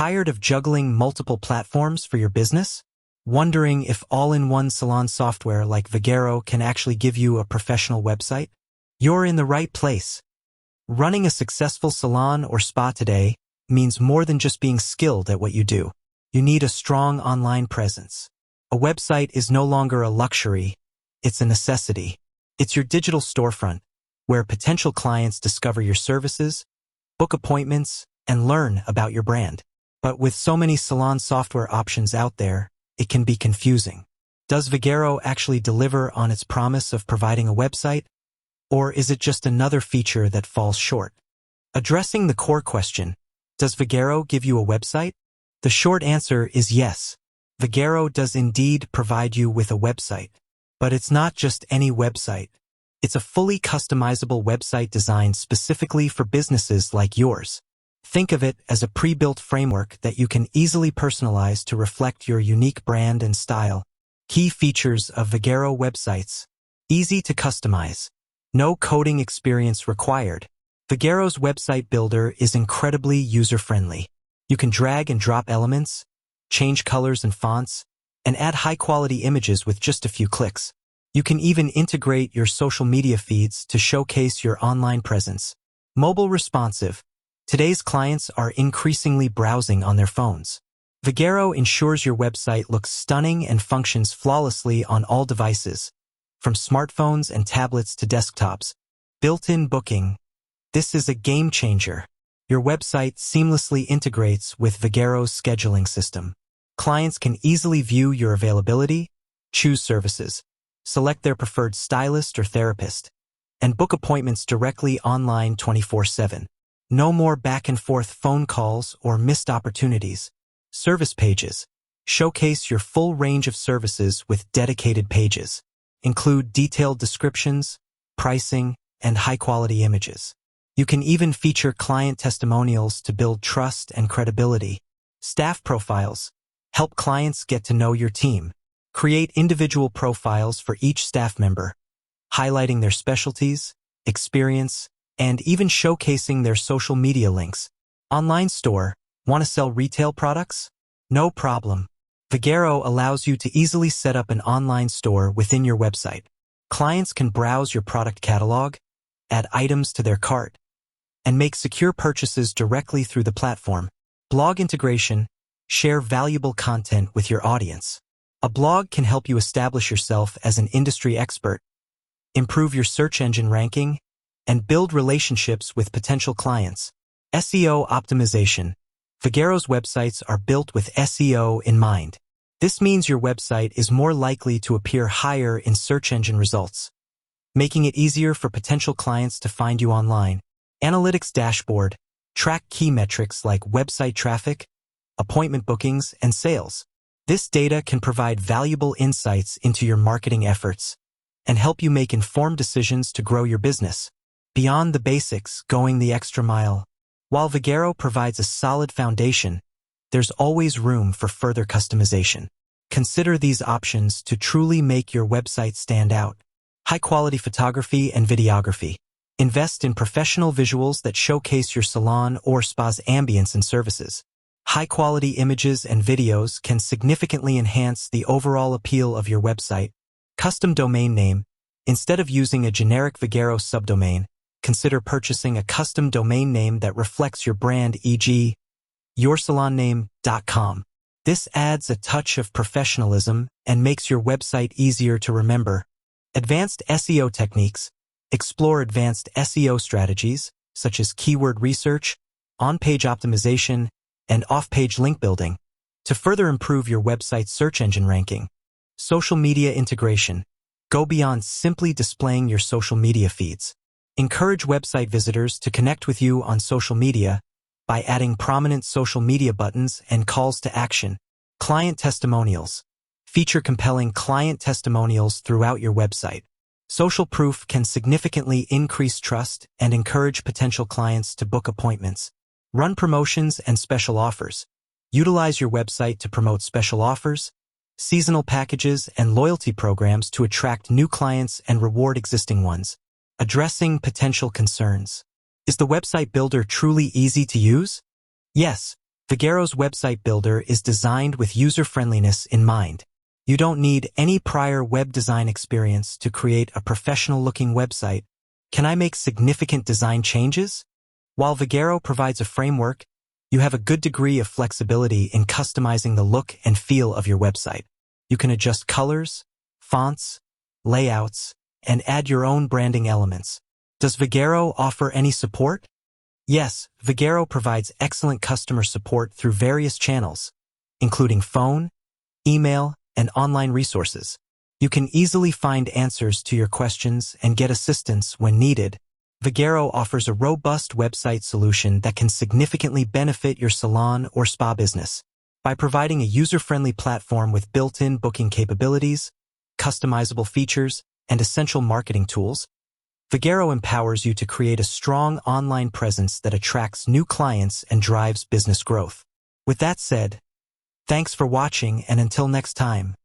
Tired of juggling multiple platforms for your business? Wondering if all-in-one salon software like Vagaro can actually give you a professional website? You're in the right place. Running a successful salon or spa today means more than just being skilled at what you do. You need a strong online presence. A website is no longer a luxury, it's a necessity. It's your digital storefront, where potential clients discover your services, book appointments, and learn about your brand. But with so many salon software options out there, it can be confusing. Does Vagaro actually deliver on its promise of providing a website? Or is it just another feature that falls short? Addressing the core question, does Vagaro give you a website? The short answer is yes. Vagaro does indeed provide you with a website. But it's not just any website. It's a fully customizable website designed specifically for businesses like yours. Think of it as a pre-built framework that you can easily personalize to reflect your unique brand and style. Key features of Vagaro websites. Easy to customize. No coding experience required. Vagaro's website builder is incredibly user-friendly. You can drag and drop elements, change colors and fonts, and add high-quality images with just a few clicks. You can even integrate your social media feeds to showcase your online presence. Mobile responsive. Today's clients are increasingly browsing on their phones. Vagaro ensures your website looks stunning and functions flawlessly on all devices, from smartphones and tablets to desktops. Built-in booking. This is a game changer. Your website seamlessly integrates with Vagaro's scheduling system. Clients can easily view your availability, choose services, select their preferred stylist or therapist, and book appointments directly online 24/7. No more back-and-forth phone calls or missed opportunities. Service pages. Showcase your full range of services with dedicated pages. Include detailed descriptions, pricing, and high-quality images. You can even feature client testimonials to build trust and credibility. Staff profiles. Help clients get to know your team. Create individual profiles for each staff member, highlighting their specialties, experience, and even showcasing their social media links. Online store. Want to sell retail products? No problem. Vagaro allows you to easily set up an online store within your website. Clients can browse your product catalog, add items to their cart, and make secure purchases directly through the platform. Blog integration. Share valuable content with your audience. A blog can help you establish yourself as an industry expert, improve your search engine ranking, and build relationships with potential clients. SEO optimization. Vagaro's websites are built with SEO in mind. This means your website is more likely to appear higher in search engine results, making it easier for potential clients to find you online. Analytics dashboard. Track key metrics like website traffic, appointment bookings, and sales. This data can provide valuable insights into your marketing efforts and help you make informed decisions to grow your business. Beyond the basics, going the extra mile. While Vagaro provides a solid foundation, there's always room for further customization. Consider these options to truly make your website stand out. High-quality photography and videography. Invest in professional visuals that showcase your salon or spa's ambience and services. High-quality images and videos can significantly enhance the overall appeal of your website. Custom domain name. Instead of using a generic Vagaro subdomain, consider purchasing a custom domain name that reflects your brand, e.g., yoursalonname.com. This adds a touch of professionalism and makes your website easier to remember. Advanced SEO techniques. Explore advanced SEO strategies, such as keyword research, on-page optimization, and off-page link building, to further improve your website's search engine ranking. Social media integration. Go beyond simply displaying your social media feeds. Encourage website visitors to connect with you on social media by adding prominent social media buttons and calls to action. Client testimonials. Feature compelling client testimonials throughout your website. Social proof can significantly increase trust and encourage potential clients to book appointments. Run promotions and special offers. Utilize your website to promote special offers, seasonal packages, and loyalty programs to attract new clients and reward existing ones. Addressing potential concerns. Is the website builder truly easy to use? Yes, Vagaro's website builder is designed with user-friendliness in mind. You don't need any prior web design experience to create a professional-looking website. Can I make significant design changes? While Vagaro provides a framework, you have a good degree of flexibility in customizing the look and feel of your website. You can adjust colors, fonts, layouts, and add your own branding elements. Does Vagaro offer any support? Yes, Vagaro provides excellent customer support through various channels, including phone, email, and online resources. You can easily find answers to your questions and get assistance when needed. Vagaro offers a robust website solution that can significantly benefit your salon or spa business. By providing a user-friendly platform with built-in booking capabilities, customizable features, and essential marketing tools, Vagaro empowers you to create a strong online presence that attracts new clients and drives business growth. With that said, thanks for watching, and until next time.